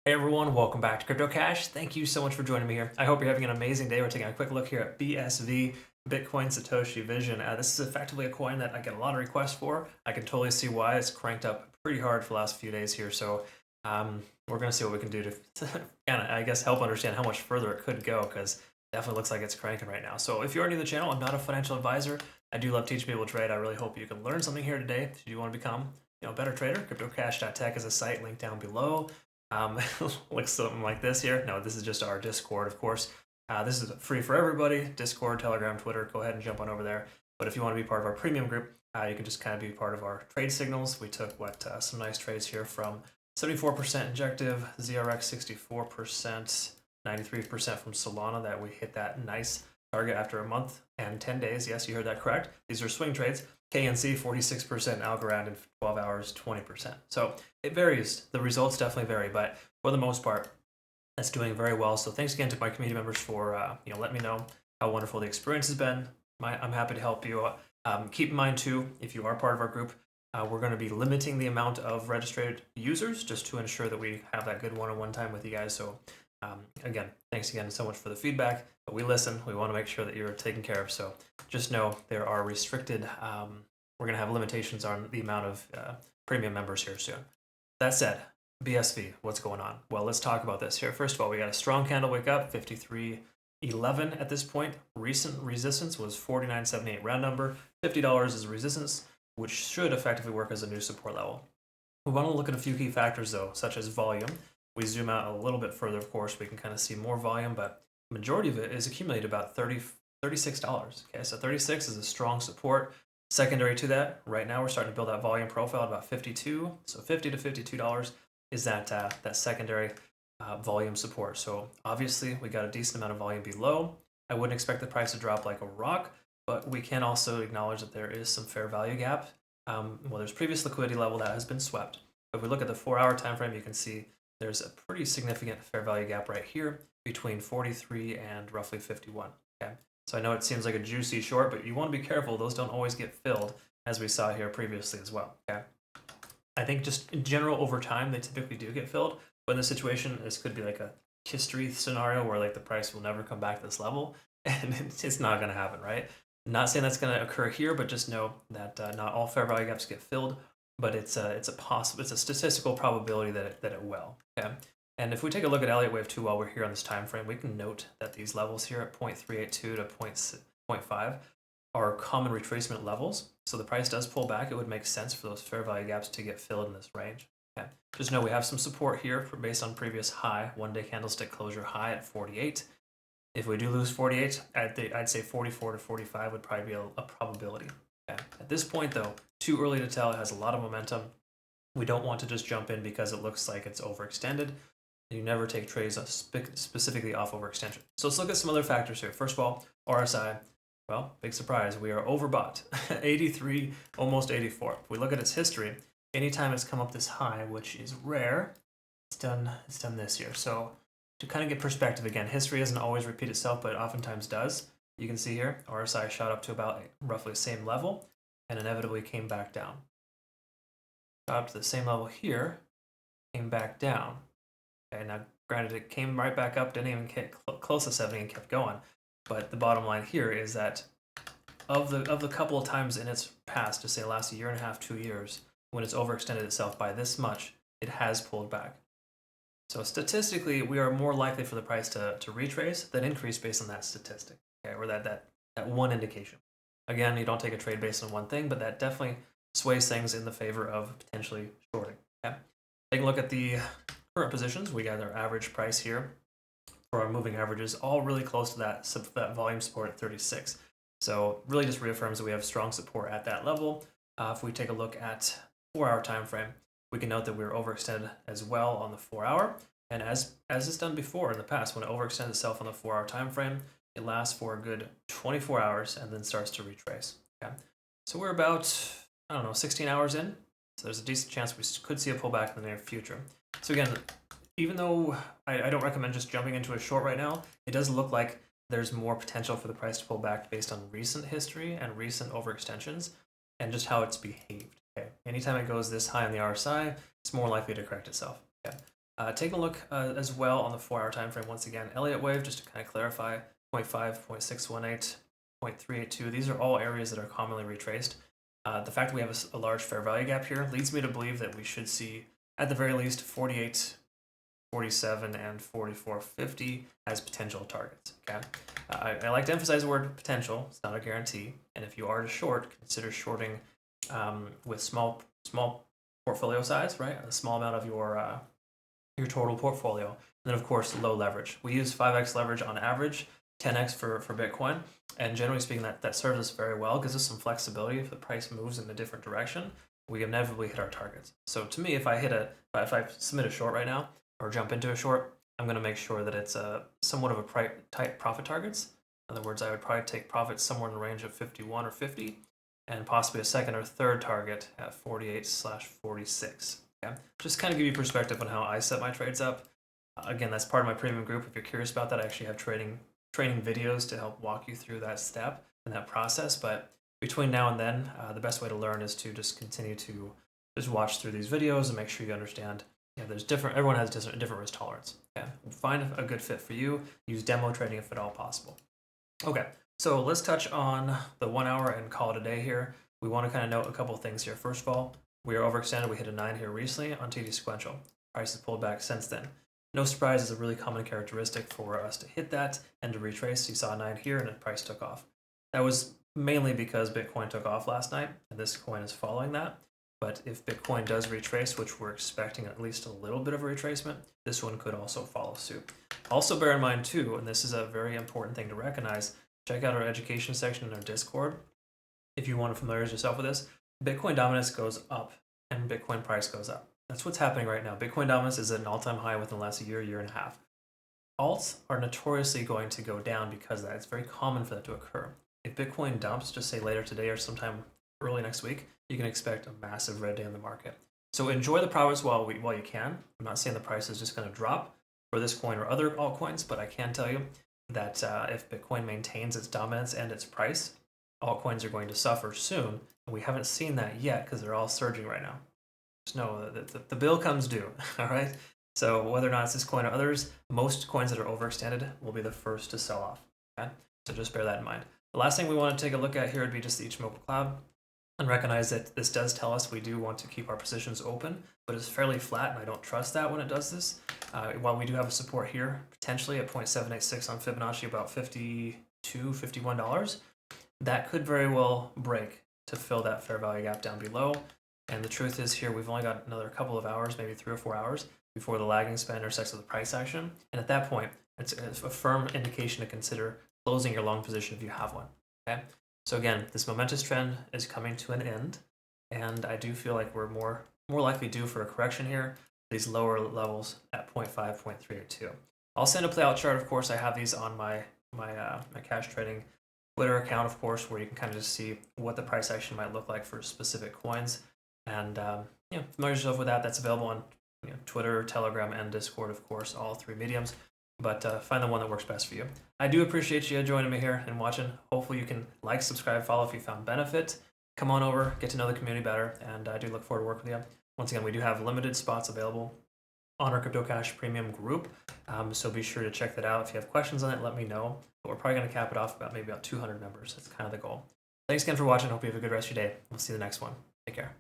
Hey everyone, welcome back to Crypto Cash. Thank you so much for joining me here. I hope you're having an amazing day. We're taking a quick look here at BSV, Bitcoin Satoshi Vision. This is effectively a coin that I get a lot of requests for. I can totally see why. It's cranked up pretty hard for the last few days here. So we're going to see what we can do to kind of, I guess, help understand how much further it could go, because definitely looks like it's cranking right now. So if you're new to the channel, I'm not a financial advisor. I do love teaching people to trade. I really hope you can learn something here today. If you want to become a better trader, cryptocash.tech is a site linked down below. Looks something like this here. No, this is just our Discord, of course. This is free for everybody. Discord, Telegram, Twitter. Go ahead and jump on over there. But if you want to be part of our premium group, you can just kind of be part of our trade signals. We took some nice trades here from 74% Injective, ZRX 64%, 93% from Solana. That we hit that nice target after a month and 10 days. Yes, you heard that correct. These are swing trades. KNC 46%, Algorand in 12 hours 20%. So it varies. The results definitely vary, but for the most part, it's doing very well. So thanks again to my community members for letting me know how wonderful the experience has been. I'm happy to help you. Keep in mind too, if you are part of our group, we're going to be limiting the amount of registered users just to ensure that we have that good one-on-one time with you guys. So again, thanks again so much for the feedback. But we listen. We want to make sure that you're taken care of. So just know there are restricted. We're going to have limitations on the amount of premium members here soon. That said, BSV, what's going on? Well, let's talk about this here. First of all, we got a strong candle wake up, 53.11 at this point. Recent resistance was 49.78 round number. $50 is resistance, which should effectively work as a new support level. We want to look at a few key factors though, such as volume. We zoom out a little bit further, of course, we can kind of see more volume, but the majority of it is accumulated about $36. Okay, so 36 is a strong support. Secondary to that, right now we're starting to build that volume profile at about 52. So $50 to $52 is that secondary volume support. So obviously we got a decent amount of volume below. I wouldn't expect the price to drop like a rock, but we can also acknowledge that there is some fair value gap. Well, there's previous liquidity level that has been swept. If we look at the 4-hour time frame, you can see there's a pretty significant fair value gap right here between 43 and roughly 51. Okay, so I know it seems like a juicy short, but you want to be careful. Those don't always get filled, as we saw here previously as well. Okay, I think just in general over time they typically do get filled. But in this situation, this could be like a history scenario where like the price will never come back to this level, and it's not going to happen, right? Not saying that's going to occur here, but just know that not all fair value gaps get filled, but it's a statistical probability that it will. Okay, and if we take a look at Elliott Wave 2 while we're here on this time frame, we can note that these levels here at 0.382 to 0.5 are common retracement levels. So the price does pull back. It would make sense for those fair value gaps to get filled in this range. Okay, just know we have some support here based on previous high, one-day candlestick closure high at 48. If we do lose 48, I'd say 44 to 45 would probably be a probability. Okay. At this point, though, too early to tell. It has a lot of momentum. We don't want to just jump in because it looks like it's overextended. You never take trades specifically off overextension. So let's look at some other factors here. First of all, RSI. Well, big surprise. We are overbought. 83, almost 84. If we look at its history, anytime it's come up this high, which is rare, it's done this year. So to kind of get perspective again, history doesn't always repeat itself, but it oftentimes does. You can see here, RSI shot up to about roughly the same level and inevitably came back down. Shot up to the same level here, came back down. Okay, now granted it came right back up, didn't even get close to 70 and kept going. But the bottom line here is that of the couple of times in its past, to say last year and a half, 2 years, when it's overextended itself by this much, it has pulled back. So statistically, we are more likely for the price to retrace than increase based on that statistic, okay, or that one indication. Again, you don't take a trade based on one thing, but that definitely sways things in the favor of potentially shorting. Okay? Take a look at the current positions. We got our average price here for our moving averages, all really close to that volume support at 36. So really just reaffirms that we have strong support at that level. If we take a look at 4-hour time frame, we can note that we were overextended as well on the 4-hour. And as it's done before in the past, when it overextends itself on the 4-hour time frame, it lasts for a good 24 hours and then starts to retrace. Okay, so we're about 16 hours in. So there's a decent chance we could see a pullback in the near future. So again, even though I don't recommend just jumping into a short right now, it does look like there's more potential for the price to pull back based on recent history and recent overextensions and just how it's behaved. Okay, anytime it goes this high on the RSI, it's more likely to correct itself. Okay, Take a look as well on the 4-hour time frame. Once again, Elliott wave, just to kind of clarify, 0.5, 0.618, 0.382. These are all areas that are commonly retraced. The fact that we have a large fair value gap here leads me to believe that we should see, at the very least, 48, 47, and 44.50 as potential targets. Okay, I like to emphasize the word potential. It's not a guarantee. And if you are to short, consider shorting with small portfolio size, right? A small amount of your total portfolio. And then of course low leverage. We use 5x leverage on average, 10x for Bitcoin, and generally speaking, that serves us very well. Gives us some flexibility if the price moves in a different direction. We inevitably hit our targets. So to me, if I submit a short right now or jump into a short, I'm going to make sure that it's somewhat of a tight profit targets. In other words, I would probably take profits somewhere in the range of 51 or 50, and possibly a second or third target at 48/46. Okay? Just kind of give you perspective on how I set my trades up. Again, that's part of my premium group. If you're curious about that, I actually have training videos to help walk you through that step and that process. But between now and then, the best way to learn is to just continue to just watch through these videos and make sure you understand. Everyone has different risk tolerance. Okay? Find a good fit for you. Use demo trading if at all possible. Okay, so let's touch on the 1 hour and call it a day here. We want to kind of note a couple of things here. First of all, we are overextended. We hit a 9 here recently on TD sequential. Price has pulled back since then. No surprise, is a really common characteristic for us to hit that and to retrace. You saw a 9 here and the price took off. That was mainly because Bitcoin took off last night, and this coin is following that. But if Bitcoin does retrace, which we're expecting at least a little bit of a retracement, this one could also follow suit. Also bear in mind too, and this is a very important thing to recognize, check out our education section in our Discord if you want to familiarize yourself with this. Bitcoin dominance goes up and Bitcoin price goes up. That's what's happening right now. Bitcoin dominance is at an all-time high within the last year and a half. Alts are notoriously going to go down because of that. It's very common for that to occur. If Bitcoin dumps, just say later today or sometime early next week, you can expect a massive red day in the market. So enjoy the profits while you can. I'm not saying the price is just going to drop for this coin or other altcoins, but I can tell you that if Bitcoin maintains its dominance and its price, altcoins are going to suffer soon. And we haven't seen that yet because they're all surging right now. Just know that the bill comes due, all right? So whether or not it's this coin or others, most coins that are overextended will be the first to sell off, okay? So just bear that in mind. The last thing we want to take a look at here would be just the Ichimoku cloud, and recognize that this does tell us we do want to keep our positions open, but it's fairly flat, and I don't trust that when it does this. While we do have a support here, potentially at 0.786 on Fibonacci, about $52, $51, that could very well break to fill that fair value gap down below. And the truth is here, we've only got another couple of hours, maybe 3 or 4 hours, before the lagging span intersects with the price action. And at that point, it's a firm indication to consider closing your long position if you have one, okay? So again, this momentous trend is coming to an end, and I do feel like we're more likely due for a correction here. These lower levels at 0.5, 0.302. I'll send a playout chart, of course. I have these on my cash trading Twitter account, of course, where you can kind of just see what the price action might look like for specific coins. And familiarize yourself with that. That's available on Twitter, Telegram, and Discord, of course, all 3 mediums. But find the one that works best for you. I do appreciate you joining me here and watching. Hopefully you can like, subscribe, follow if you found benefit. Come on over, get to know the community better, and I do look forward to working with you. Once again, we do have limited spots available on our Crypto Cash Premium group, so be sure to check that out. If you have questions on it, let me know. But we're probably going to cap it off maybe about 200 members. That's kind of the goal. Thanks again for watching. Hope you have a good rest of your day. We'll see you in the next one. Take care.